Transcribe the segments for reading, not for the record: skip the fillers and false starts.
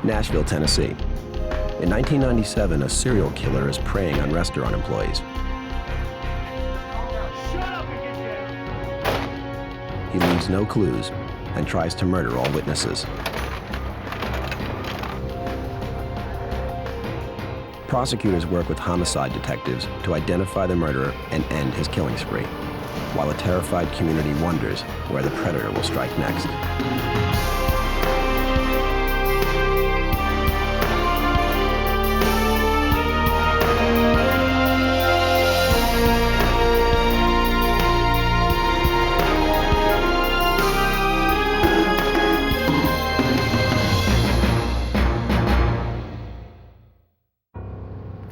Nashville, Tennessee. In 1997, a serial killer is preying on restaurant employees. He leaves no clues and tries to murder all witnesses. Prosecutors work with homicide detectives to identify the murderer and end his killing spree, while a terrified community wonders where the predator will strike next.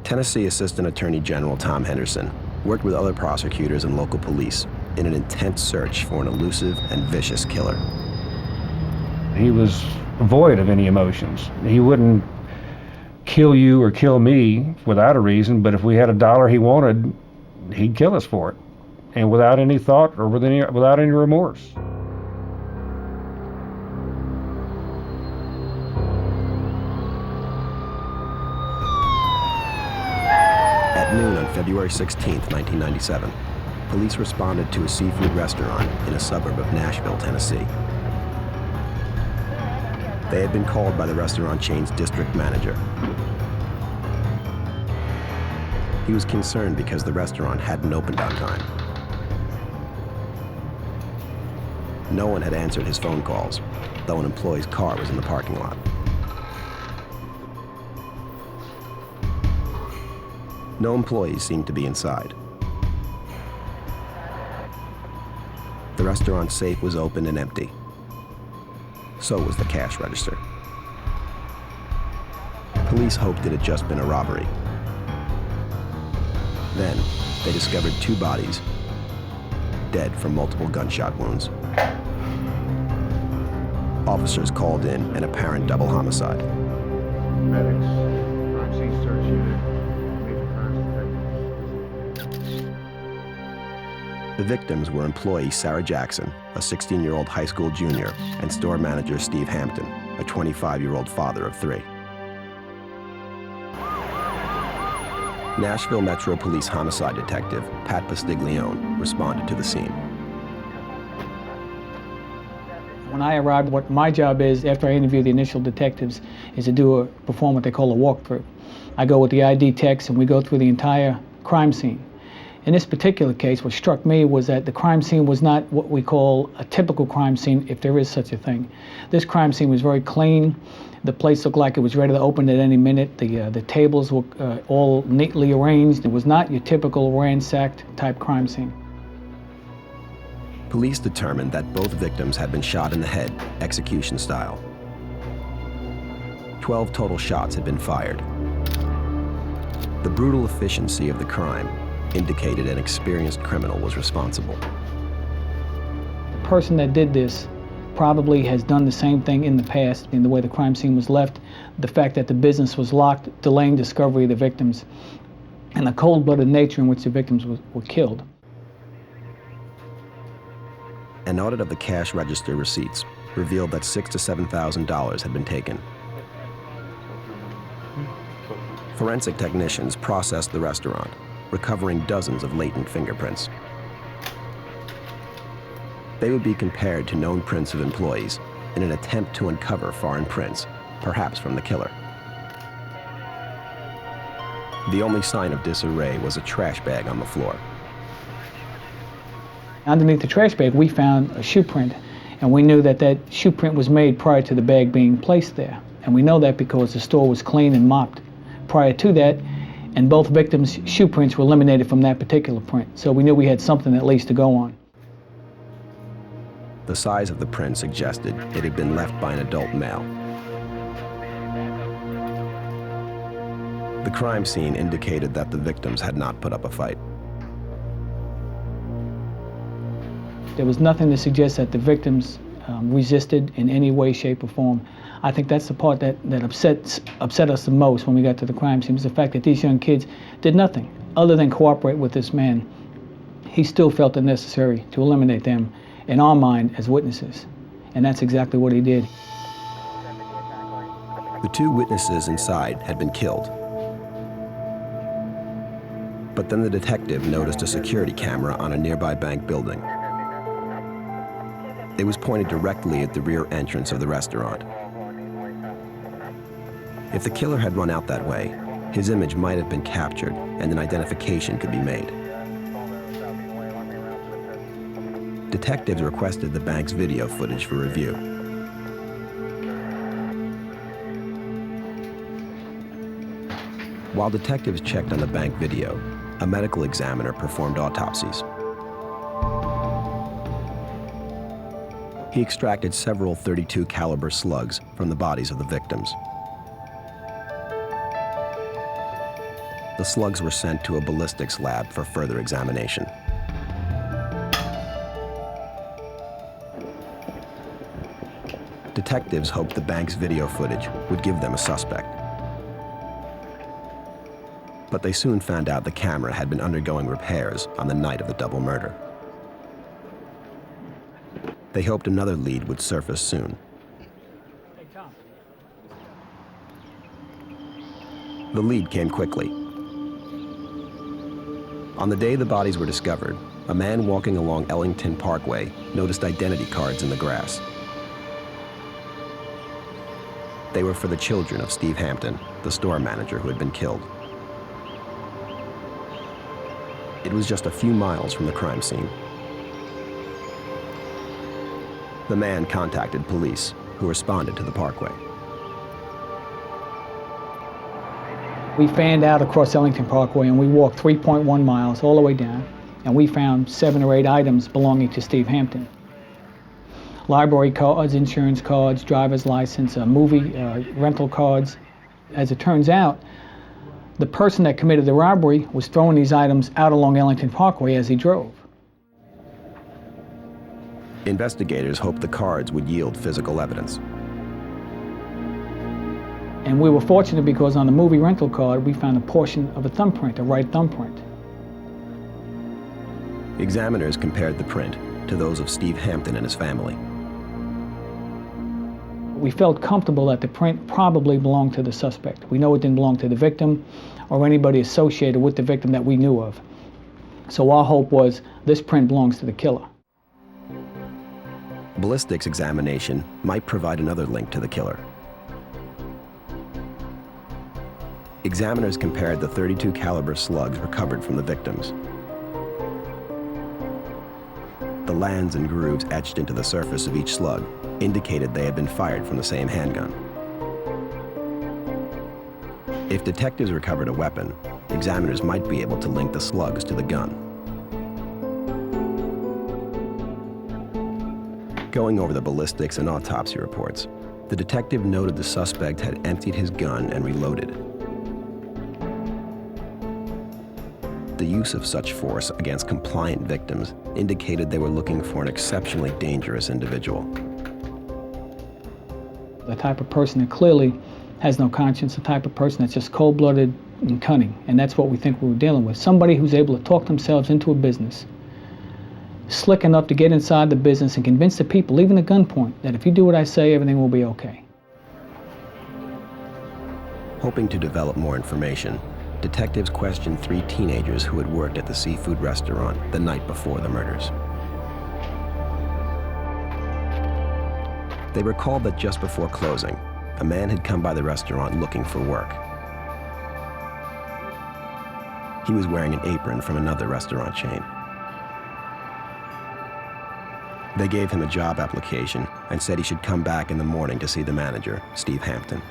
Tennessee Assistant Attorney General Tom Henderson worked with other prosecutors and local police in an intense search for an elusive and vicious killer. He was void of any emotions. He wouldn't kill you or kill me without a reason, but if we had a dollar he wanted, he'd kill us for it, and without any thought or without any remorse. At noon on February 16, 1997, police responded to a seafood restaurant in a suburb of Nashville, Tennessee. They had been called by the restaurant chain's district manager. He was concerned because the restaurant hadn't opened on time. No one had answered his phone calls, though an employee's car was in the parking lot. No employees seemed to be inside. The restaurant's safe was open and empty. So was the cash register. Police hoped it had just been a robbery. Then, they discovered two bodies, dead from multiple gunshot wounds. Officers called in an apparent double homicide. Medics, crime scene search unit. The victims were employee Sarah Jackson, a 16-year-old high school junior, and store manager Steve Hampton, a 25-year-old father of three. Nashville Metro Police homicide detective Pat Pastiglione responded to the scene. When I arrived, what my job is, after I interview the initial detectives, is to perform what they call a walkthrough. I go with the ID techs and we go through the entire crime scene. In this particular case, what struck me was that the crime scene was not what we call a typical crime scene, if there is such a thing. This crime scene was very clean. The place looked like it was ready to open at any minute. The tables were all neatly arranged. It was not your typical ransacked type crime scene. Police determined that both victims had been shot in the head, execution style. 12 total shots had been fired. The brutal efficiency of the crime indicated an experienced criminal was responsible. The person that did this probably has done the same thing in the past in the way the crime scene was left, the fact that the business was locked, delaying discovery of the victims, and the cold-blooded nature in which the victims were killed. An audit of the cash register receipts revealed that $6,000 to $7,000 had been taken. Forensic technicians processed the restaurant, recovering dozens of latent fingerprints. They would be compared to known prints of employees in an attempt to uncover foreign prints, perhaps from the killer. The only sign of disarray was a trash bag on the floor. Underneath the trash bag, we found a shoe print, and we knew that that shoe print was made prior to the bag being placed there. And we know that because the store was clean and mopped prior to that, and both victims' shoe prints were eliminated from that particular print. So we knew we had something at least to go on. The size of the print suggested it had been left by an adult male. The crime scene indicated that the victims had not put up a fight. There was nothing to suggest that the victims resisted in any way, shape, or form. I think that's the part that upset us the most when we got to the crime scene, was the fact that these young kids did nothing other than cooperate with this man. He still felt it necessary to eliminate them, in our mind, as witnesses. And that's exactly what he did. The two witnesses inside had been killed. But then the detective noticed a security camera on a nearby bank building. It was pointed directly at the rear entrance of the restaurant. If the killer had run out that way, his image might have been captured and an identification could be made. Detectives requested the bank's video footage for review. While detectives checked on the bank video, a medical examiner performed autopsies. He extracted several .32 caliber slugs from the bodies of the victims. The slugs were sent to a ballistics lab for further examination. Detectives hoped the bank's video footage would give them a suspect. But they soon found out the camera had been undergoing repairs on the night of the double murder. They hoped another lead would surface soon. The lead came quickly. On the day the bodies were discovered, a man walking along Ellington Parkway noticed identity cards in the grass. They were for the children of Steve Hampton, the store manager who had been killed. It was just a few miles from the crime scene. The man contacted police, who responded to the parkway. We fanned out across Ellington Parkway and we walked 3.1 miles all the way down, and we found 7 or 8 items belonging to Steve Hampton. Library cards, insurance cards, driver's license, movie rental cards. As it turns out, the person that committed the robbery was throwing these items out along Ellington Parkway as he drove. Investigators hoped the cards would yield physical evidence. And we were fortunate because on the movie rental card, we found a portion of a thumbprint, a right thumbprint. Examiners compared the print to those of Steve Hampton and his family. We felt comfortable that the print probably belonged to the suspect. We know it didn't belong to the victim or anybody associated with the victim that we knew of. So our hope was this print belongs to the killer. Ballistics examination might provide another link to the killer. Examiners compared the .32 caliber slugs recovered from the victims. The lands and grooves etched into the surface of each slug indicated they had been fired from the same handgun. If detectives recovered a weapon, examiners might be able to link the slugs to the gun. Going over the ballistics and autopsy reports, the detective noted the suspect had emptied his gun and reloaded it. The use of such force against compliant victims indicated they were looking for an exceptionally dangerous individual. The type of person that clearly has no conscience, the type of person that's just cold-blooded and cunning, and that's what we think we were dealing with. Somebody who's able to talk themselves into a business, slick enough to get inside the business and convince the people, even at gunpoint, that if you do what I say, everything will be okay. Hoping to develop more information, detectives questioned 3 teenagers who had worked at the seafood restaurant the night before the murders. They recalled that just before closing, a man had come by the restaurant looking for work. He was wearing an apron from another restaurant chain. They gave him a job application and said he should come back in the morning to see the manager, Steve Hampton.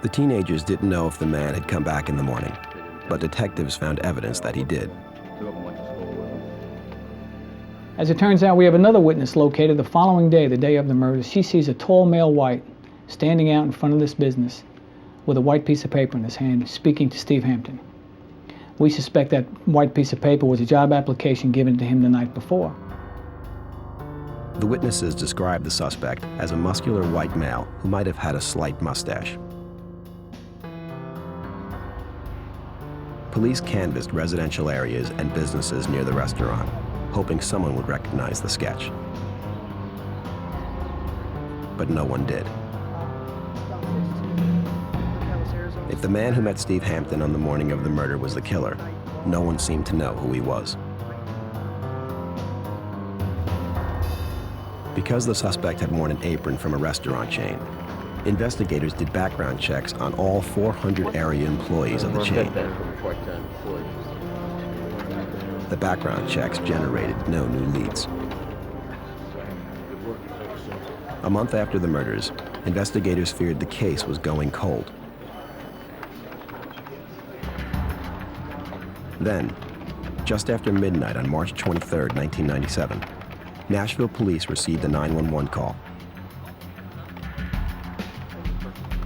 The teenagers didn't know if the man had come back in the morning, but detectives found evidence that he did. As it turns out, we have another witness located the following day, the day of the murder. She sees a tall male white standing out in front of this business with a white piece of paper in his hand, speaking to Steve Hampton. We suspect that white piece of paper was a job application given to him the night before. The witnesses described the suspect as a muscular white male who might have had a slight mustache. Police canvassed residential areas and businesses near the restaurant, hoping someone would recognize the sketch. but no one did. If the man who met Steve Hampton on the morning of the murder was the killer, no one seemed to know who he was. Because the suspect had worn an apron from a restaurant chain, investigators did background checks on all 400 area employees of the chain. The background checks generated no new leads. A month after the murders, investigators feared the case was going cold. Then, just after midnight on March 23, 1997, Nashville police received a 911 call.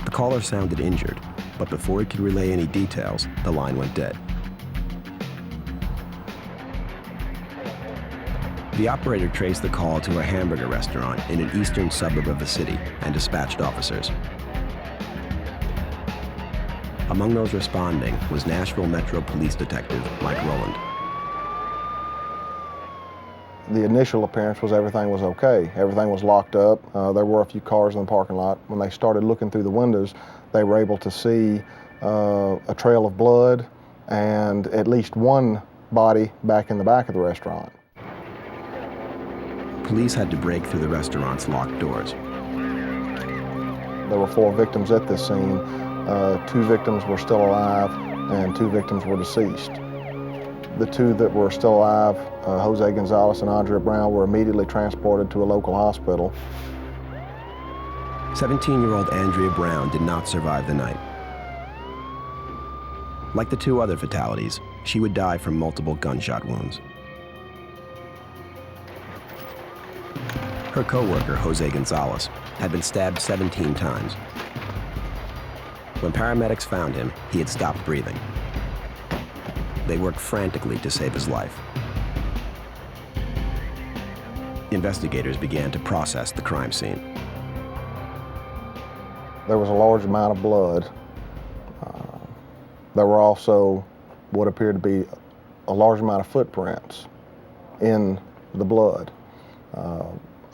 The caller sounded injured, but before he could relay any details, the line went dead. The operator traced the call to a hamburger restaurant in an eastern suburb of the city and dispatched officers. Among those responding was Nashville Metro Police Detective Mike Rowland. The initial appearance was everything was okay. Everything was locked up. There were a few cars in the parking lot. When they started looking through the windows, they were able to see a trail of blood and at least one body back in the back of the restaurant. Police had to break through the restaurant's locked doors. There were 4 victims at this scene. 2 victims were still alive and 2 victims were deceased. The 2 that were still alive, Jose Gonzalez and Andrea Brown, were immediately transported to a local hospital. 17-year-old Andrea Brown did not survive the night. Like the 2 other fatalities, she would die from multiple gunshot wounds. Her co-worker, Jose Gonzalez, had been stabbed 17 times. When paramedics found him, he had stopped breathing. They worked frantically to save his life. Investigators began to process the crime scene. There was a large amount of blood. There were also what appeared to be a large amount of footprints in the blood.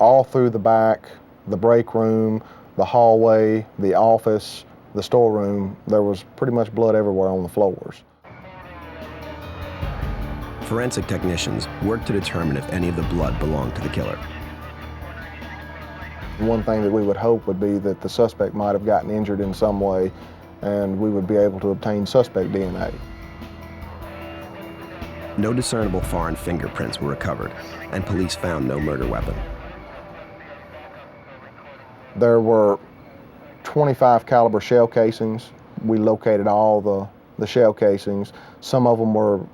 All through the back, the break room, the hallway, the office, the storeroom, there was pretty much blood everywhere on the floors. Forensic technicians worked to determine if any of the blood belonged to the killer. One thing that we would hope would be that the suspect might have gotten injured in some way and we would be able to obtain suspect DNA. No discernible foreign fingerprints were recovered, and police found no murder weapon. There were 25 caliber shell casings. We located all the shell casings. Some of them were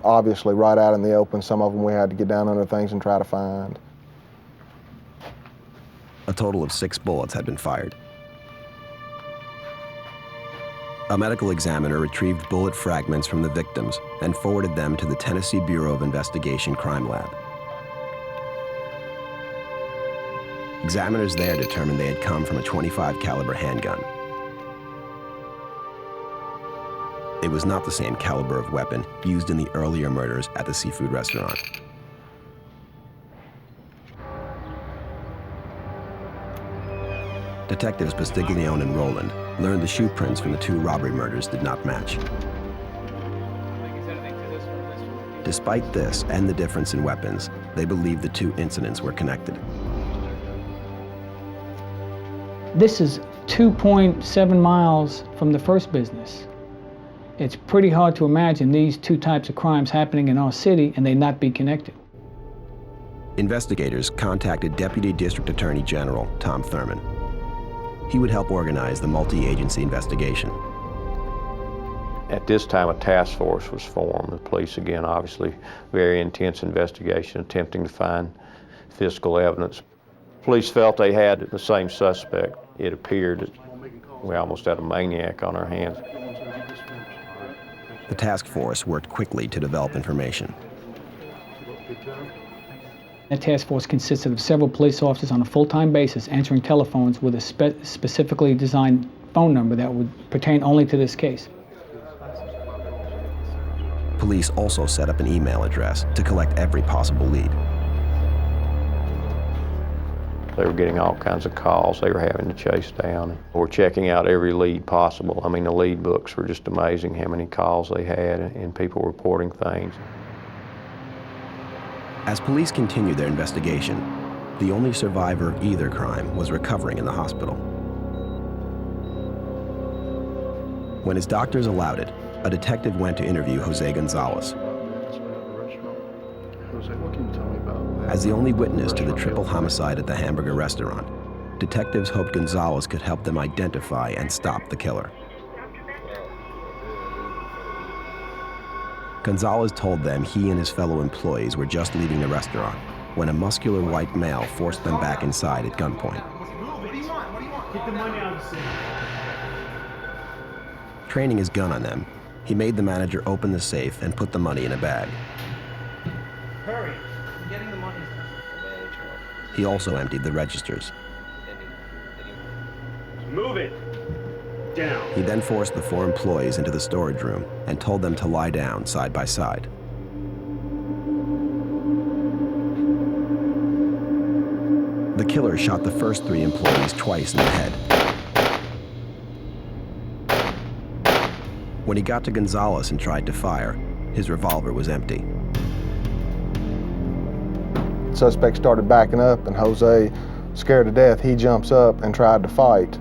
obviously right out in the open. Some of them we had to get down under things and try to find. A total of 6 bullets had been fired. A medical examiner retrieved bullet fragments from the victims and forwarded them to the Tennessee Bureau of Investigation Crime Lab. Examiners there determined they had come from a .25 caliber handgun. It was not the same caliber of weapon used in the earlier murders at the seafood restaurant. Detectives Bastiglione and Rowland learned the shoe prints from the 2 robbery murders did not match. Despite this and the difference in weapons, they believed the 2 incidents were connected. This is 2.7 miles from the first business. It's pretty hard to imagine these 2 types of crimes happening in our city and they not be connected. Investigators contacted Deputy District Attorney General Tom Thurman. He would help organize the multi-agency investigation. At this time, a task force was formed. The police, again, obviously, very intense investigation, attempting to find physical evidence. Police felt they had the same suspect. It appeared that we almost had a maniac on our hands. The task force worked quickly to develop information. That task force consisted of several police officers on a full-time basis answering telephones with a specifically designed phone number that would pertain only to this case. Police also set up an email address to collect every possible lead. They were getting all kinds of calls they were having to chase down. We're checking out every lead possible. I mean, the lead books were just amazing how many calls they had and people reporting things. As police continued their investigation, the only survivor of either crime was recovering in the hospital. When his doctors allowed it, a detective went to interview Jose Gonzalez. Jose, what can you tell me about? As the only witness to the triple homicide at the hamburger restaurant, detectives hoped Gonzalez could help them identify and stop the killer. Gonzalez told them he and his fellow employees were just leaving the restaurant when a muscular white male forced them back inside at gunpoint. What do you want? Get the money out of the safe. Training his gun on them, he made the manager open the safe and put the money in a bag. Hurry. I'm getting the money. He also emptied the registers. Move it. Down. He then forced the 4 employees into the storage room and told them to lie down side by side. The killer shot the first 3 employees twice in the head. When he got to Gonzalez and tried to fire, his revolver was empty. Suspect started backing up, and Jose, scared to death, he jumps up and tried to fight.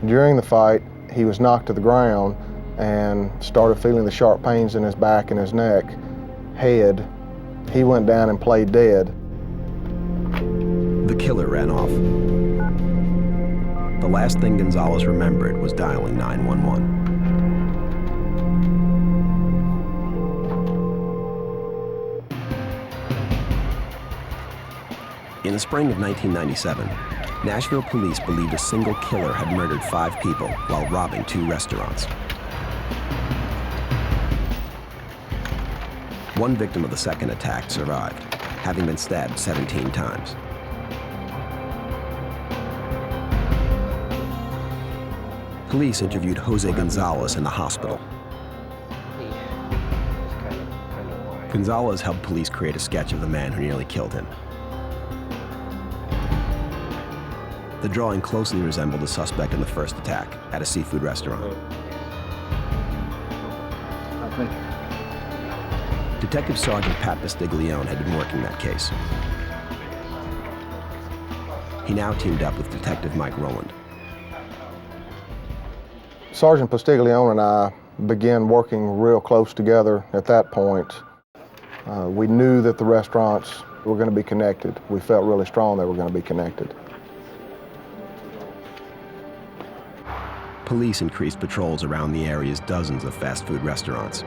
During the fight, he was knocked to the ground and started feeling the sharp pains in his back and his neck, head. He went down and played dead. The killer ran off. The last thing Gonzalez remembered was dialing 911. In the spring of 1997, Nashville police believed a single killer had murdered 5 people while robbing 2 restaurants. One victim of the second attack survived, having been stabbed 17 times. Police interviewed Jose Gonzalez in the hospital. Gonzalez helped police create a sketch of the man who nearly killed him. The drawing closely resembled the suspect in the first attack at a seafood restaurant. Detective Sergeant Pat Bastiglione had been working that case. He now teamed up with Detective Mike Rowland. Sergeant Bastiglione and I began working real close together at that point. We knew that the restaurants were going to be connected. We felt really strong they were going to be connected. Police increased patrols around the area's dozens of fast food restaurants.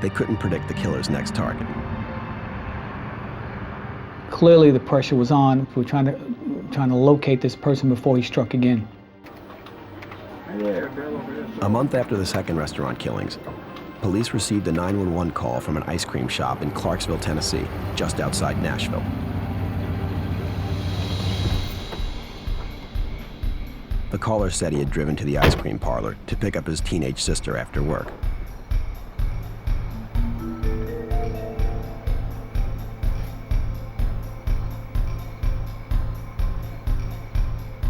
They couldn't predict the killer's next target. Clearly the pressure was on. We were trying to locate this person before he struck again. A month after the second restaurant killings, police received a 911 call from an ice cream shop in Clarksville, Tennessee, just outside Nashville. The caller said he had driven to the ice cream parlor to pick up his teenage sister after work.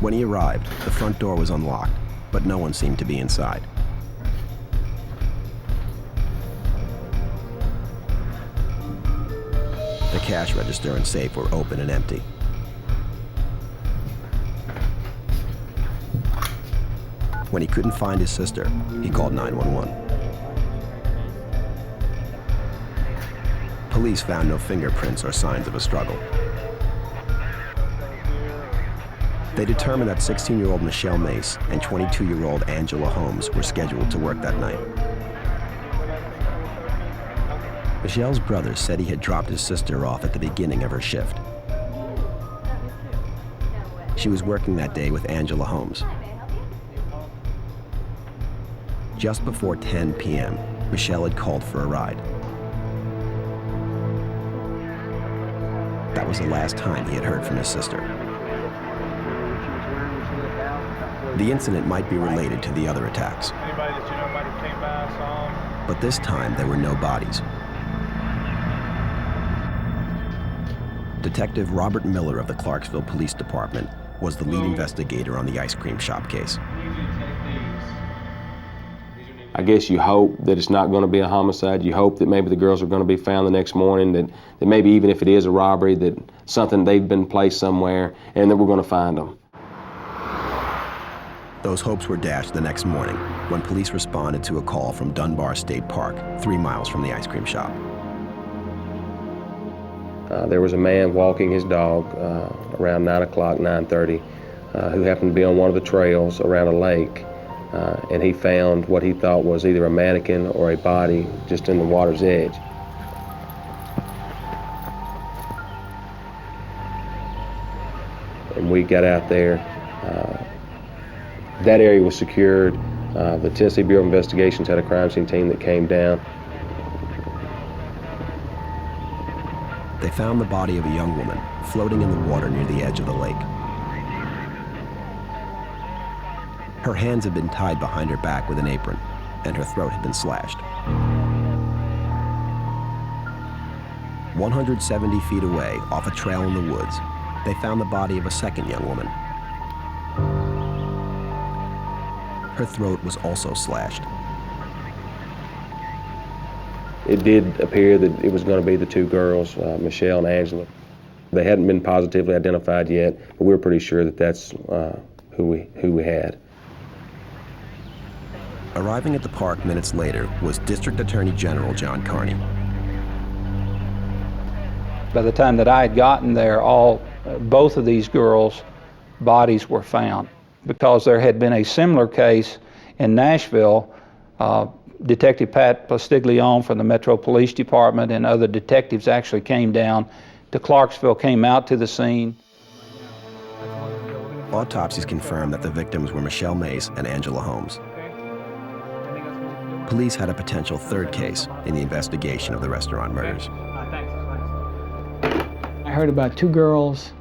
When he arrived, the front door was unlocked, but no one seemed to be inside. The cash register and safe were open and empty. When he couldn't find his sister, he called 911. Police found no fingerprints or signs of a struggle. They determined that 16-year-old Michelle Mace and 22-year-old Angela Holmes were scheduled to work that night. Michelle's brother said he had dropped his sister off at the beginning of her shift. She was working that day with Angela Holmes. Just before 10 p.m., Michelle had called for a ride. That was the last time he had heard from his sister. The incident might be related to the other attacks. Anybody that you know might have came by, saw him? But this time, there were no bodies. Detective Robert Miller of the Clarksville Police Department was the lead investigator on the ice cream shop case. I guess you hope that it's not going to be a homicide. You hope that maybe the girls are going to be found the next morning, that maybe even if it is a robbery, that something, they've been placed somewhere, and that we're going to find them. Those hopes were dashed the next morning when police responded to a call from Dunbar State Park, 3 miles from the ice cream shop. There was a man walking his dog around 9 o'clock, 9:30, who happened to be on one of the trails around a lake, and he found what he thought was either a mannequin or a body just in the water's edge. And we got out there. That area was secured. The Tennessee Bureau of Investigations had a crime scene team that came down. They found the body of a young woman floating in the water near the edge of the lake. Her hands had been tied behind her back with an apron, and her throat had been slashed. 170 feet away, off a trail in the woods, they found the body of a second young woman. Her throat was also slashed. It did appear that it was going to be the two girls, Michelle and Angela. They hadn't been positively identified yet, but we were pretty sure that that's who we had. Arriving at the park minutes later was District Attorney General John Carney. By the time that I had gotten there, both of these girls' bodies were found, because there had been a similar case in Nashville. Detective Pat Plastiglione from the Metro Police Department and other detectives actually came down to Clarksville, came out to the scene. Autopsies confirmed that the victims were Michelle Mace and Angela Holmes. Police had a potential third case in the investigation of the restaurant murders. I heard about 2 girls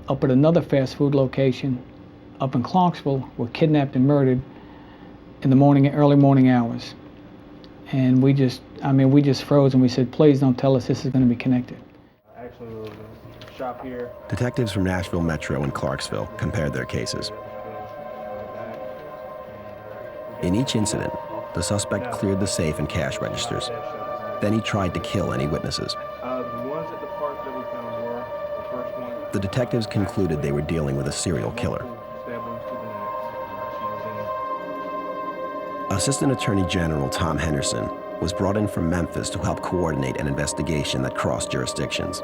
up at another fast food location up in Clarksville were kidnapped and murdered in the early morning hours. And we just froze and we said, please don't tell us this is going to be connected. Actually, the shop here. Detectives from Nashville Metro and Clarksville compared their cases. In each incident, the suspect cleared the safe and cash registers. Then he tried to kill any witnesses. The ones at the park that we found were the first one. The detectives concluded they were dealing with a serial killer. Assistant Attorney General Tom Henderson was brought in from Memphis to help coordinate an investigation that crossed jurisdictions.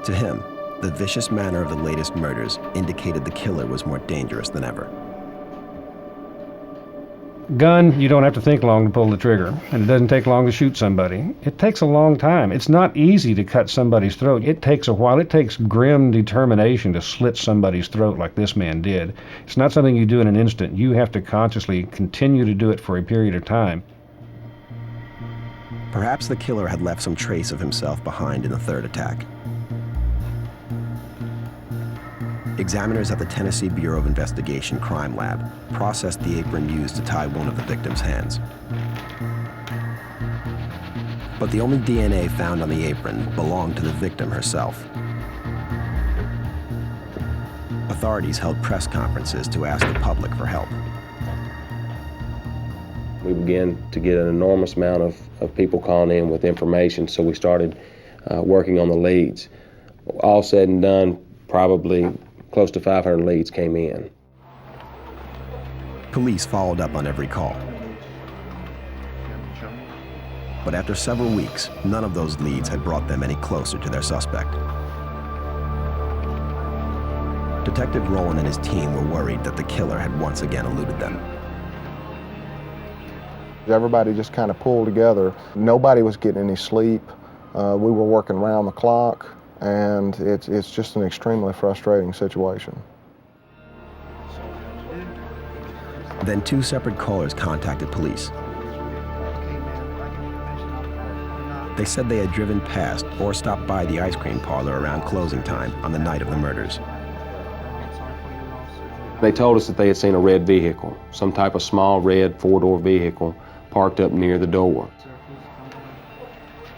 To him, the vicious manner of the latest murders indicated the killer was more dangerous than ever. Gun, you don't have to think long to pull the trigger, and it doesn't take long to shoot somebody. It takes a long time. It's not easy to cut somebody's throat. It takes a while. It takes grim determination to slit somebody's throat like this man did. It's not something you do in an instant. You have to consciously continue to do it for a period of time. Perhaps the killer had left some trace of himself behind in the third attack. Examiners at the Tennessee Bureau of Investigation Crime Lab processed the apron used to tie one of the victim's hands. But the only DNA found on the apron belonged to the victim herself. Authorities held press conferences to ask the public for help. We began to get an enormous amount of people calling in with information, so we started working on the leads. All said and done, probably close to 500 leads came in. Police followed up on every call. But after several weeks, none of those leads had brought them any closer to their suspect. Detective Rowland and his team were worried that the killer had once again eluded them. Everybody just kind of pulled together. Nobody was getting any sleep. We were working round the clock. And it's just an extremely frustrating situation. Then 2 separate callers contacted police. They said they had driven past or stopped by the ice cream parlor around closing time on the night of the murders. They told us that they had seen a red vehicle, some type of small red 4-door vehicle parked up near the door.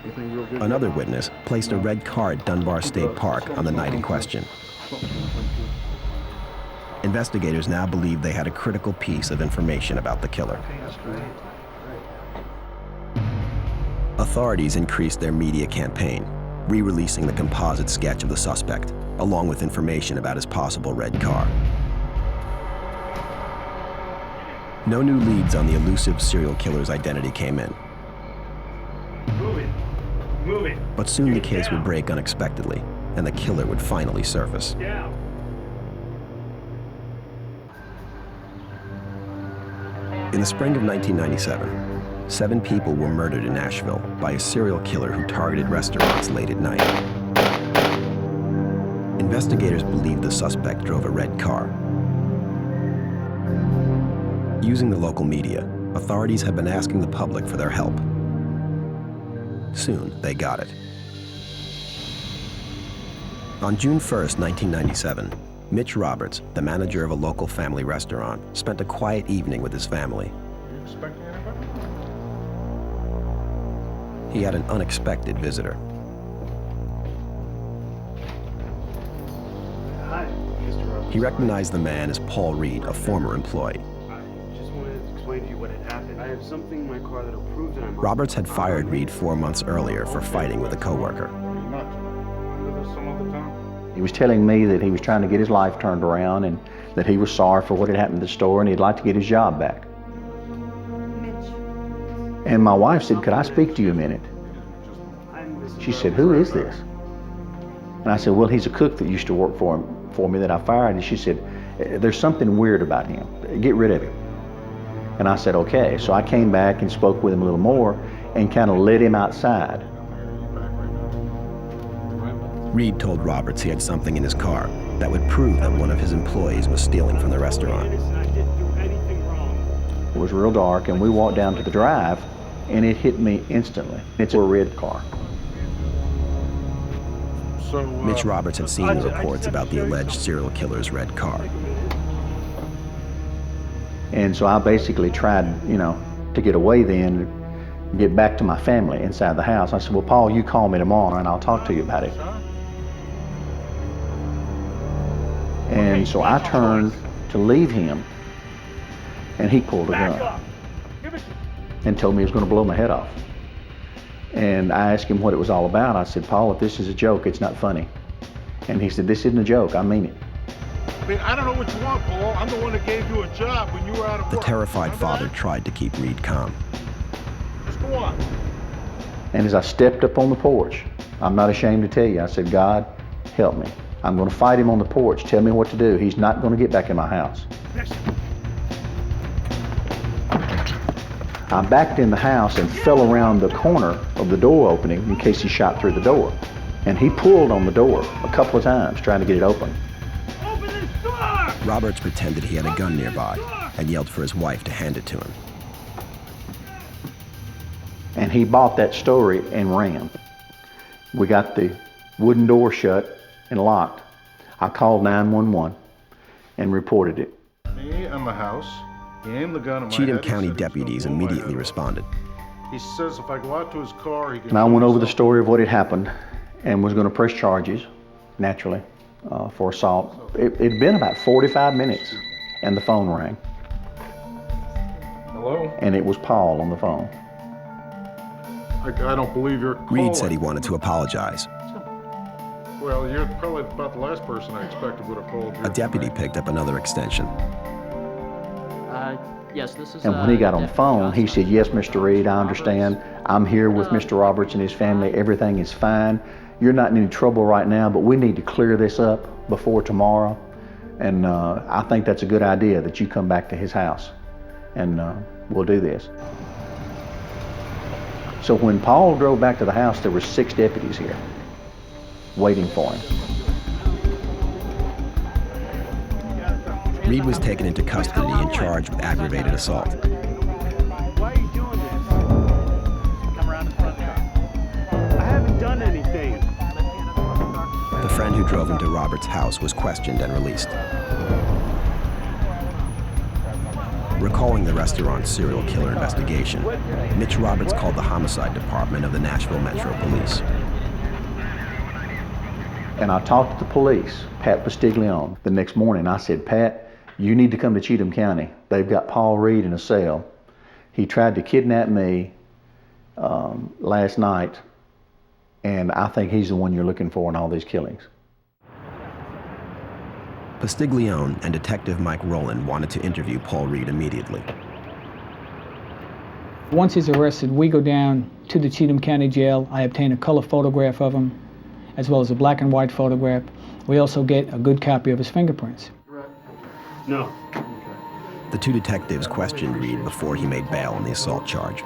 Anything real good? Another witness placed a red car at Dunbar State Park on the night in question. Investigators now believe they had a critical piece of information about the killer. Authorities increased their media campaign, re-releasing the composite sketch of the suspect, along with information about his possible red car. No new leads on the elusive serial killer's identity came in. Move it. Move it. But soon the case would break unexpectedly, and the killer would finally surface. Down. In the spring of 1997, 7 people were murdered in Nashville by a serial killer who targeted restaurants late at night. Investigators believe the suspect drove a red car. Using the local media, authorities have been asking the public for their help. Soon, they got it. On June 1st, 1997, Mitch Roberts, the manager of a local family restaurant, spent a quiet evening with his family. Are you expecting anybody? He had an unexpected visitor. Hi, Mr. Roberts. He recognized the man as Paul Reid, a former employee. I just wanted to explain to you what had happened. I have something in my car that'll prove that I'm... Roberts had fired Reid 4 months earlier for fighting with a coworker. He was telling me that he was trying to get his life turned around and that he was sorry for what had happened to the store and he'd like to get his job back. And my wife said, "Could I speak to you a minute?" She said, "Who is this?" And I said, "Well, he's a cook that used to work for me that I fired." And she said, "There's something weird about him. Get rid of him." And I said, "Okay." So I came back and spoke with him a little more and kind of led him outside. Reid told Roberts he had something in his car that would prove that one of his employees was stealing from the restaurant. It was real dark, and we walked down to the drive, and it hit me instantly. It's a red car. Mitch Roberts had seen the reports about the alleged serial killer's red car. And so I basically tried, to get away then, get back to my family inside the house. I said, "Well, Paul, you call me tomorrow, and I'll talk to you about it." And so I turned to leave him, and he pulled a gun and told me he was going to blow my head off. And I asked him what it was all about. I said, "Paul, if this is a joke, it's not funny." And he said, "This isn't a joke, I mean it." I mean, I don't know what you want, Paul. I'm the one that gave you a job when you were out of work. The terrified father tried to keep Reid calm. Just go on. And as I stepped up on the porch, I'm not ashamed to tell you, I said, "God, help me. I'm going to fight him on the porch. Tell me what to do. He's not going to get back in my house." I backed in the house and fell around the corner of the door opening in case he shot through the door. And he pulled on the door a couple of times trying to get it open. Open this door! Roberts pretended he had a gun nearby and yelled for his wife to hand it to him. And he bought that story and ran. We got the wooden door shut and locked. I called 911 and reported it. Me and the house. He aimed the gun at my Cheatham head. County deputies immediately responded. He says if I go out to his car, he can... And I went over the story of what had happened and was going to press charges, naturally, for assault. It'd been about 45 minutes and the phone rang. Hello? And it was Paul on the phone. I don't believe you're calling. Reid said he wanted to apologize. Well, you're probably about the last person I expected would have called you. A deputy picked up another extension. Yes, this is... And when he got on the phone, he said, "Yes, Mr. Reid, I understand. I'm here with Mr. Roberts and his family. Everything is fine. You're not in any trouble right now, but we need to clear this up before tomorrow. And I think that's a good idea that you come back to his house, and we'll do this." So when Paul drove back to the house, there were 6 deputies here waiting for him. Reid was taken into custody and charged with aggravated assault. Why are you doing this? Come around the front door. I haven't done anything. The friend who drove him to Roberts' house was questioned and released. Recalling the restaurant's serial killer investigation, Mitch Roberts called the homicide department of the Nashville Metro Police. And I talked to the police, Pat Pastiglione. The next morning I said, Pat, you need to come to Cheatham County. They've got Paul Reid in a cell. He tried to kidnap me last night, and I think he's the one you're looking for in all these killings. Pastiglione and Detective Mike Rowland wanted to interview Paul Reid immediately. Once he's arrested, we go down to the Cheatham County Jail. I obtain a color photograph of him, as well as a black and white photograph. We also get a good copy of his fingerprints. No. The two detectives questioned Reid before he made bail on the assault charge.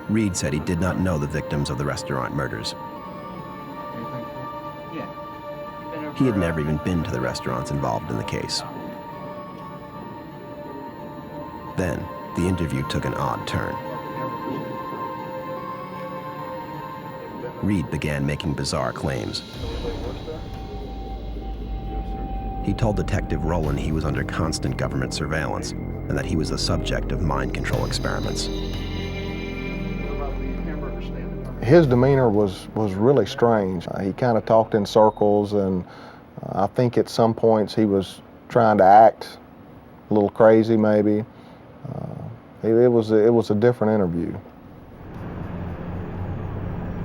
Reid said he did not know the victims of the restaurant murders. He had never even been to the restaurants involved in the case. Then, the interview took an odd turn. Reid began making bizarre claims. He told Detective Rowland he was under constant government surveillance and that he was the subject of mind control experiments. His demeanor was really strange. He kind of talked in circles, and I think at some points he was trying to act a little crazy, maybe. It was a different interview.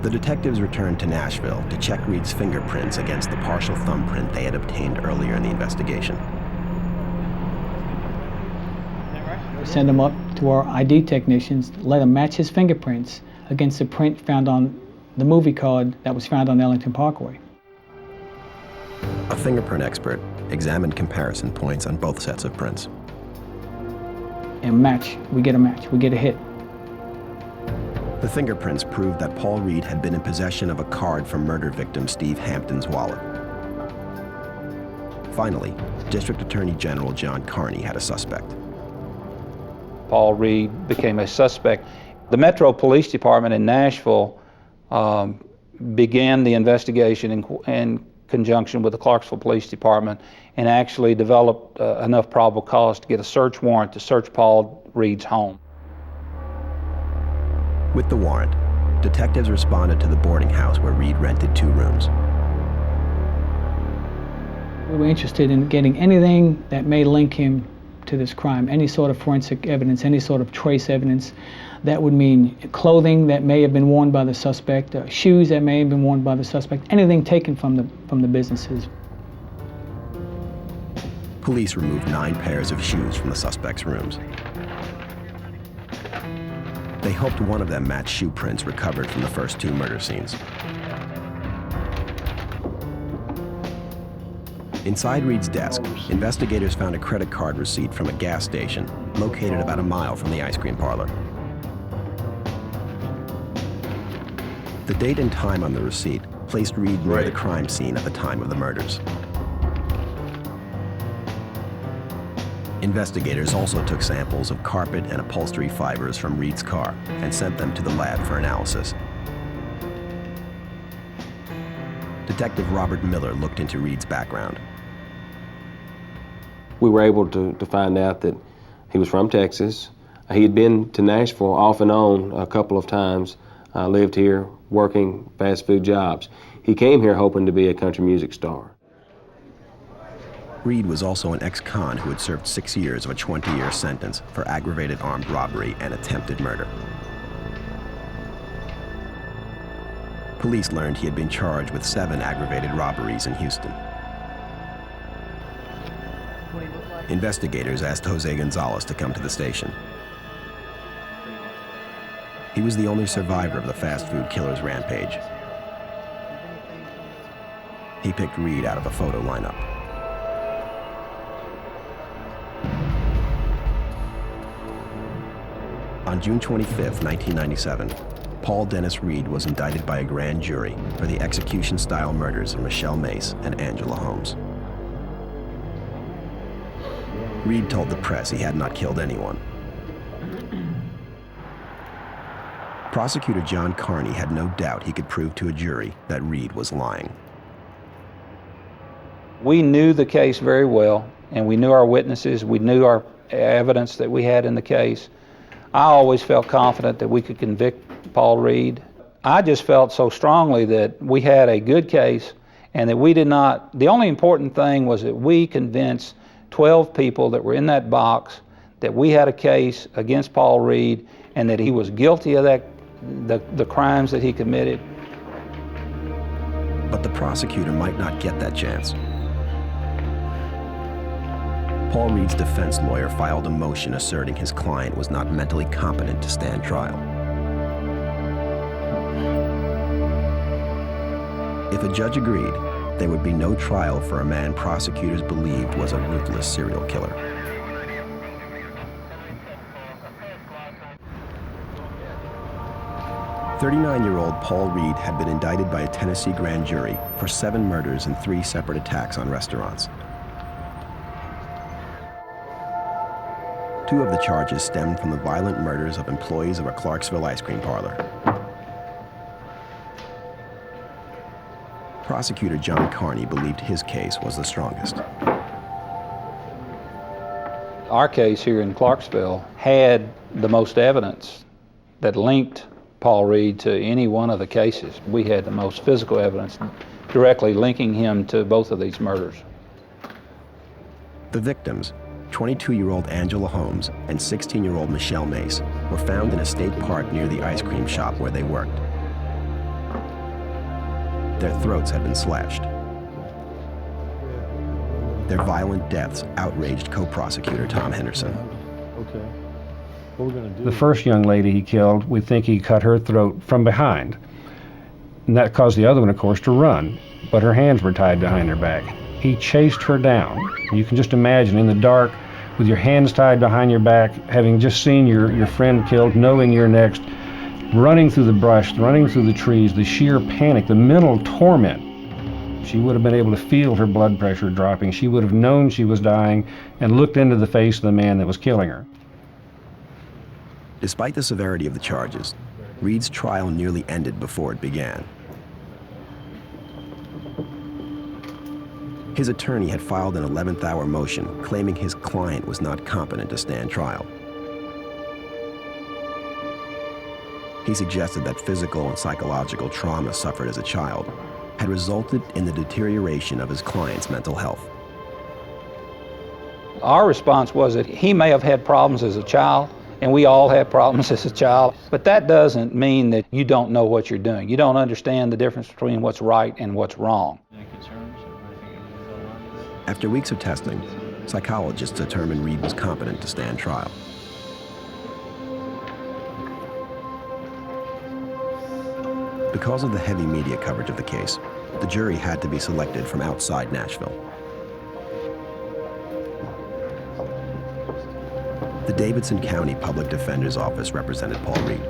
The detectives returned to Nashville to check Reid's fingerprints against the partial thumbprint they had obtained earlier in the investigation. We send him up to our ID technicians, let him match his fingerprints against the print found on the movie card that was found on Ellington Parkway. A fingerprint expert examined comparison points on both sets of prints. And match, we get a match, we get a hit. The fingerprints proved that Paul Reid had been in possession of a card from murder victim Steve Hampton's wallet. Finally, District Attorney General John Carney had a suspect. Paul Reid became a suspect. The Metro Police Department in Nashville began the investigation in conjunction with the Clarksville Police Department and actually developed enough probable cause to get a search warrant to search Paul Reid's home. With the warrant, detectives responded to the boarding house where Reid rented 2 rooms. We were interested in getting anything that may link him to this crime, any sort of forensic evidence, any sort of trace evidence. That would mean clothing that may have been worn by the suspect, shoes that may have been worn by the suspect, anything taken from the businesses. Police removed 9 pairs of shoes from the suspect's rooms. They hoped one of them matched shoe prints recovered from the first 2 murder scenes. Inside Reid's desk, investigators found a credit card receipt from a gas station located about a mile from the ice cream parlor. The date and time on the receipt placed Reid near the crime scene at the time of the murders. Investigators also took samples of carpet and upholstery fibers from Reid's car and sent them to the lab for analysis. Detective Robert Miller looked into Reid's background. We were able to find out that he was from Texas. He had been to Nashville off and on a couple of times, lived here working fast food jobs. He came here hoping to be a country music star. Reid was also an ex-con who had served 6 years of a 20-year sentence for aggravated armed robbery and attempted murder. Police learned he had been charged with 7 aggravated robberies in Houston. Investigators asked Jose Gonzalez to come to the station. He was the only survivor of the fast food killer's rampage. He picked Reid out of a photo lineup. On June 25, 1997, Paul Dennis Reid was indicted by a grand jury for the execution-style murders of Michelle Mace and Angela Holmes. Reid told the press he had not killed anyone. Prosecutor John Carney had no doubt he could prove to a jury that Reid was lying. We knew the case very well. and we knew our witnesses, we knew our evidence that we had in the case. I always felt confident that we could convict Paul Reid. I just felt so strongly that we had a good case and that we did not, the only important thing was that we convinced 12 people that were in that box that we had a case against Paul Reid and that he was guilty of the crimes that he committed. But the prosecutor might not get that chance. Paul Reid's defense lawyer filed a motion asserting his client was not mentally competent to stand trial. If a judge agreed, there would be no trial for a man prosecutors believed was a ruthless serial killer. "39-year-old Paul Reid had been indicted by a Tennessee grand jury for 7 murders and 3 separate attacks on restaurants. 2 of the charges stemmed from the violent murders of employees of a Clarksville ice cream parlor. Prosecutor John Carney believed his case was the strongest. Our case here in Clarksville had the most evidence that linked Paul Reid to any one of the cases. We had the most physical evidence directly linking him to both of these murders. The victims, 22-year-old Angela Holmes and 16-year-old Michelle Mace, were found in a state park near the ice cream shop where they worked. Their throats had been slashed. Their violent deaths outraged co-prosecutor Tom Henderson. Okay. What we're going to do? The first young lady he killed, we think he cut her throat from behind. And that caused the other one, of course, to run, but her hands were tied behind her back. He chased her down. You can just imagine in the dark, with your hands tied behind your back, having just seen your friend killed, knowing you're next, running through the brush, running through the trees, the sheer panic, the mental torment. She would have been able to feel her blood pressure dropping. She would have known she was dying and looked into the face of the man that was killing her. Despite the severity of the charges, Reid's trial nearly ended before it began. His attorney had filed an 11th-hour motion claiming his client was not competent to stand trial. He suggested that physical and psychological trauma suffered as a child had resulted in the deterioration of his client's mental health. Our response was that he may have had problems as a child, and we all have problems as a child, but that doesn't mean that you don't know what you're doing. You don't understand the difference between what's right and what's wrong. After weeks of testing, psychologists determined Reid was competent to stand trial. Because of the heavy media coverage of the case, the jury had to be selected from outside Nashville. The Davidson County Public Defender's Office represented Paul Reid.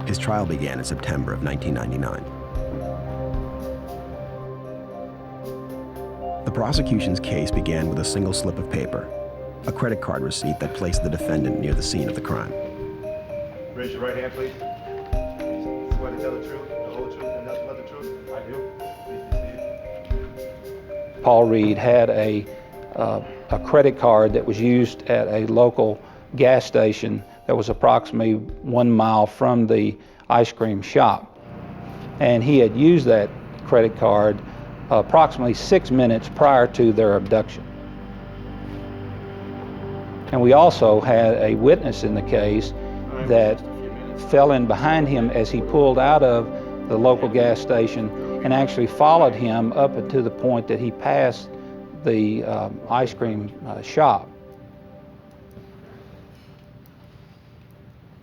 His trial began in September of 1999. The prosecution's case began with a single slip of paper, a credit card receipt that placed the defendant near the scene of the crime. Raise your right hand, please. Swear to tell the truth, the whole truth, and nothing but the truth. I do. Paul Reid had a credit card that was used at a local gas station that was approximately 1 mile from the ice cream shop. And he had used that credit card approximately 6 minutes prior to their abduction. And we also had a witness in the case that fell in behind him as he pulled out of the local gas station and actually followed him up to the point that he passed the ice cream shop.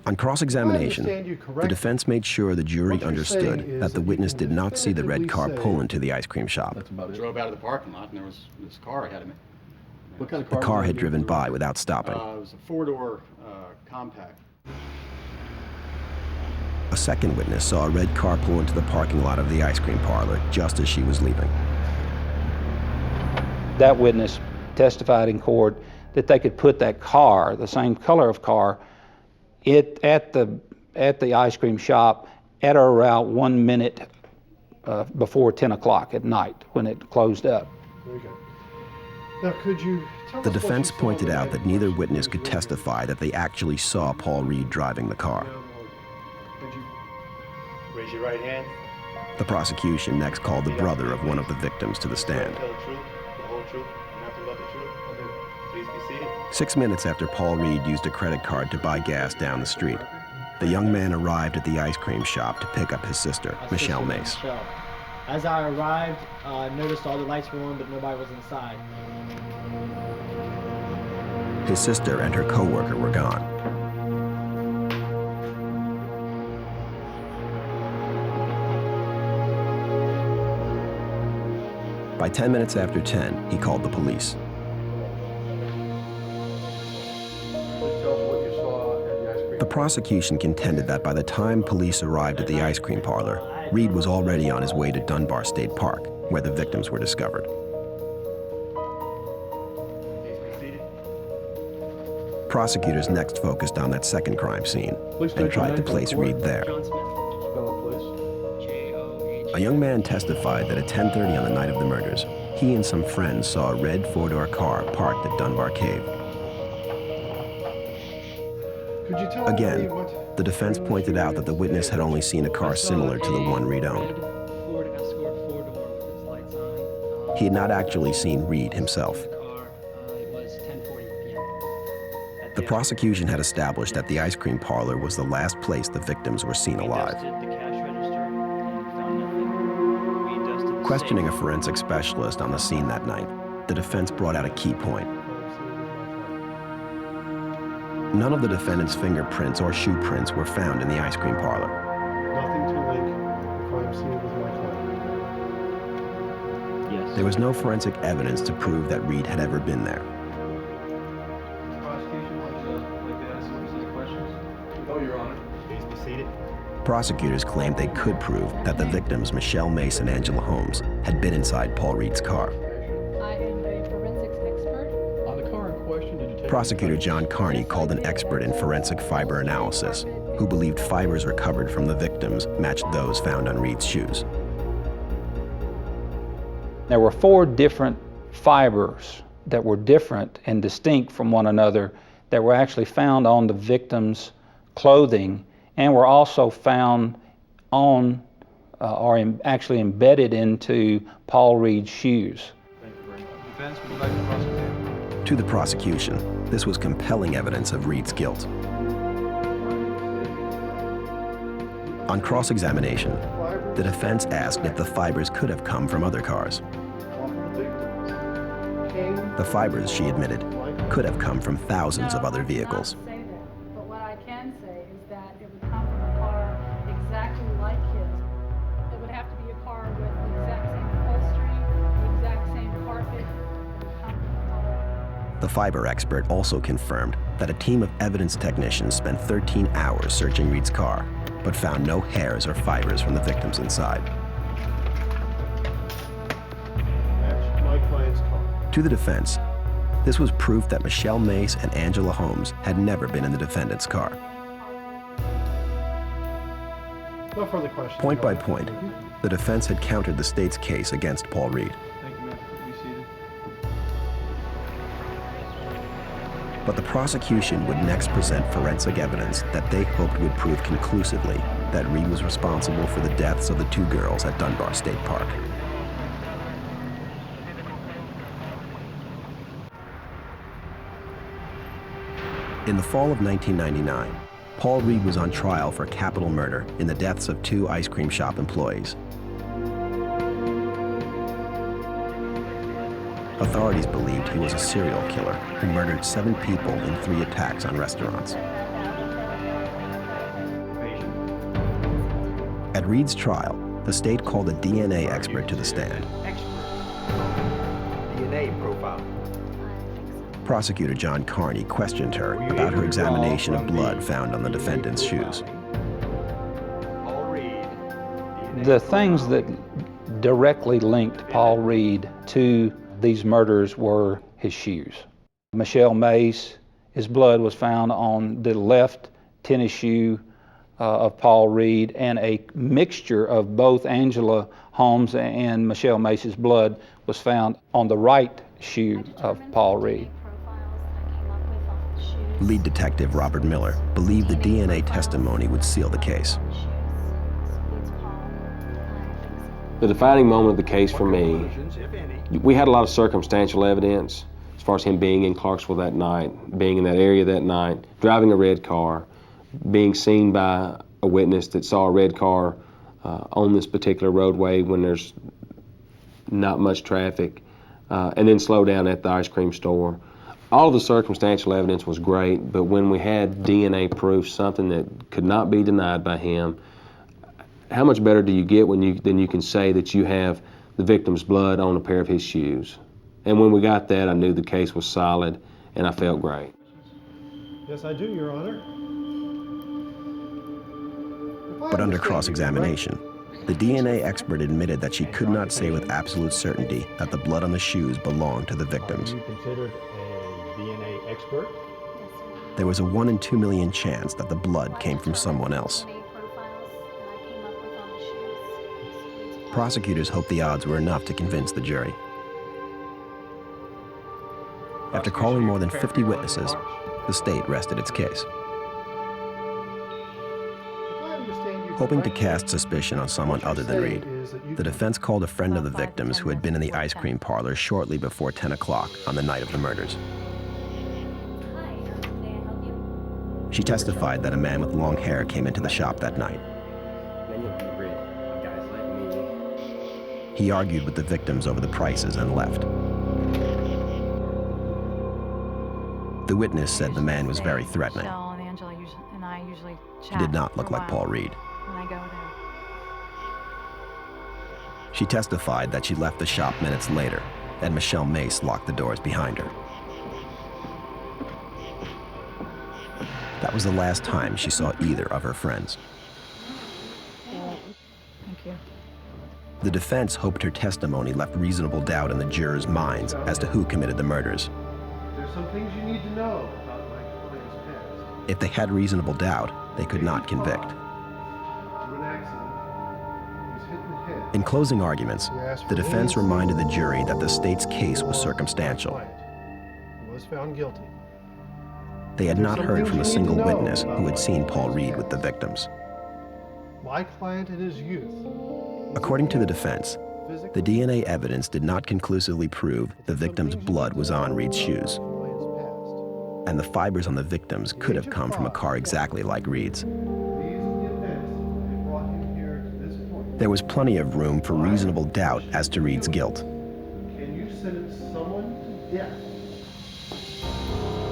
On cross-examination, the defense made sure the jury understood that the witness did not see the red car pull into the ice cream shop. Drove out of the parking lot and there was this car ahead of me. What kind of The car had driven by without stopping. It was a 4-door compact. A second witness saw a red car pull into the parking lot of the ice cream parlor just as she was leaving. That witness testified in court that they could put that car, the same color of car, at the ice cream shop at or around 1 minute before 10 o'clock at night when it closed up. Very good. Now, could you tell The us what defense you saw pointed the out night that in neither question? witness could testify that they actually saw Paul Reid driving the car. Could you Raise your right hand. The prosecution next called the brother of one of the victims to the stand. Tell the truth, the whole truth, and nothing but the truth. Please be seated. 6 minutes after Paul Reid used a credit card to buy gas down the street, the young man arrived at the ice cream shop to pick up his sister, Michelle Mace. As I arrived, I noticed all the lights were on, but nobody was inside. His sister and her co-worker were gone. By 10 minutes after 10, he called the police. The prosecution contended that by the time police arrived at the ice cream parlor, Reid was already on his way to Dunbar State Park, where the victims were discovered. Prosecutors next focused on that second crime scene and tried to place Reid there. A young man testified that at 10:30 on the night of the murders, he and some friends saw a red four-door car parked at Dunbar Cave. Could you tell Again, me what the defense pointed out that the witness had only seen a car similar to the one Reid owned. He had not actually seen Reid himself. The prosecution had established that the ice cream parlor was the last place the victims were seen alive. Questioning a forensic specialist on the scene that night, the defense brought out a key point. None of the defendant's fingerprints or shoe prints were found in the ice cream parlor. nothing to link the crime scene with my client? Yes. There was no forensic evidence to prove that Reid had ever been there. Prosecution, would you like to ask some questions? No, Your Honor. Please be seated. Prosecutors claimed they could prove that the victims, Michelle Mace and Angela Holmes, had been inside Paul Reid's car. I am a forensics expert. On the car in question, did you take... Prosecutor John Carney called an expert in forensic fiber analysis, who believed fibers recovered from the victims matched those found on Reid's shoes. There were 4 different fibers that were different and distinct from one another that were actually found on the victim's clothing and were also found on actually embedded into Paul Reid's shoes. Thank you very much. Defense, would you like to prosecute? To the prosecution, this was compelling evidence of Reid's guilt. On cross-examination, the defense asked if the fibers could have come from other cars. The fibers, she admitted, could have come from thousands of other vehicles. I cannot say that, but what I can say is that it would come from a car exactly like his. It would have to be a car with the exact same upholstery, the exact same carpet. It would come from a car. The fiber expert also confirmed that a team of evidence technicians spent 13 hours searching Reid's car, but found no hairs or fibers from the victims inside. Match my client's car. To the defense, this was proof that Michelle Mace and Angela Holmes had never been in the defendant's car. No further questions. Point by Your Honor. point, the defense had countered the state's case against Paul Reid. Thank you, ma'am. Be seated. But the prosecution would next present forensic evidence that they hoped would prove conclusively that Reid was responsible for the deaths of the 2 girls at Dunbar State Park. In the fall of 1999, Paul Reid was on trial for capital murder in the deaths of 2 ice cream shop employees. Authorities believed he was a serial killer who murdered 7 people in 3 attacks on restaurants. At Reid's trial, the state called a DNA expert to the stand. DNA profile. Prosecutor John Carney questioned her about her examination of blood found on the defendant's shoes. The things that directly linked Paul Reid to these murders were his shoes. Michelle Mace, his blood was found on the left tennis shoe of Paul Reid, and a mixture of both Angela Holmes and Michelle Mace's blood was found on the right shoe of Paul Reid. Lead detective Robert Miller believed the DNA testimony would seal the case. The defining moment of the case for me, we had a lot of circumstantial evidence as far as him being in Clarksville that night, being in that area that night, driving a red car, being seen by a witness that saw a red car on this particular roadway when there's not much traffic, and then slow down at the ice cream store. All of the circumstantial evidence was great, but when we had DNA proof, something that could not be denied by him, how much better do you get than you can say that you have the victim's blood on a pair of his shoes? And when we got that, I knew the case was solid, and I felt great. Yes, I do, Your Honor. But under cross-examination, the DNA expert admitted that she could not say with absolute certainty that the blood on the shoes belonged to the victims. Are you considered a DNA expert? There was a 1 in 2 million chance that the blood came from someone else. Prosecutors hoped the odds were enough to convince the jury. After calling more than 50 witnesses, the state rested its case. Hoping to cast suspicion on someone other than Reid, the defense called a friend of the victims who had been in the ice cream parlor shortly before 10 o'clock on the night of the murders. She testified that a man with long hair came into the shop that night. He argued with the victims over the prices and left. The witness said the man was very threatening. He did not look like Paul Reid. She testified that she left the shop minutes later, and Michelle Mace locked the doors behind her. That was the last time she saw either of her friends. Thank you. The defense hoped her testimony left reasonable doubt in the jurors' minds as to who committed the murders. There's some things you need to know about my client's past. If they had reasonable doubt, they could not convict. Through an accident, he was hit in the head. In closing arguments, the defense reminded the jury that the state's case was circumstantial. He was found guilty. They had not heard from a single witness who had seen Paul Reid with the victims. My client in his youth. According to the defense, the DNA evidence did not conclusively prove the victim's blood was on Reid's shoes, and the fibers on the victims could have come from a car exactly like Reid's. There was plenty of room for reasonable doubt as to Reid's guilt. Can you sentence someone to death?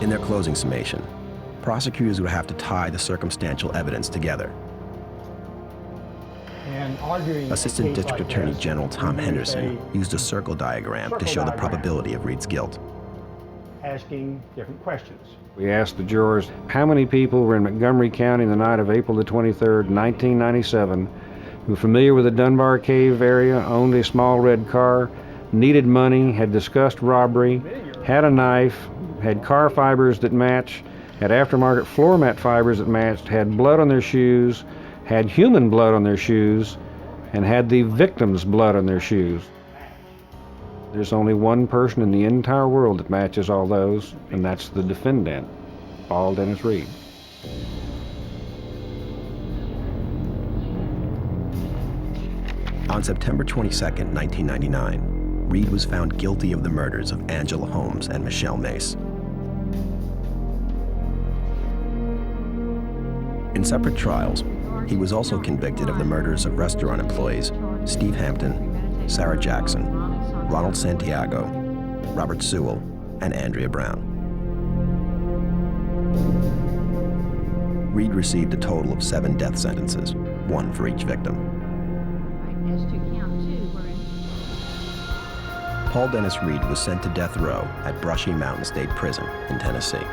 In their closing summation, prosecutors would have to tie the circumstantial evidence together. And arguing Assistant District Attorney General Tom Henderson used a circle diagram to show the probability of Reid's guilt. asking different questions. We asked the jurors how many people were in Montgomery County the night of April the 23rd, 1997, who were familiar with the Dunbar Cave area, owned a small red car, needed money, had discussed robbery, had a knife, had car fibers that match, had aftermarket floor mat fibers that matched, had blood on their shoes, had human blood on their shoes, and had the victim's blood on their shoes. There's only one person in the entire world that matches all those, and that's the defendant, Paul Dennis Reid. On September 22, 1999, Reid was found guilty of the murders of Angela Holmes and Michelle Mace. In separate trials, he was also convicted of the murders of restaurant employees Steve Hampton, Sarah Jackson, Ronald Santiago, Robert Sewell, and Andrea Brown. Reid received a total of 7 death sentences, 1 for each victim. Paul Dennis Reid was sent to death row at Brushy Mountain State Prison in Tennessee.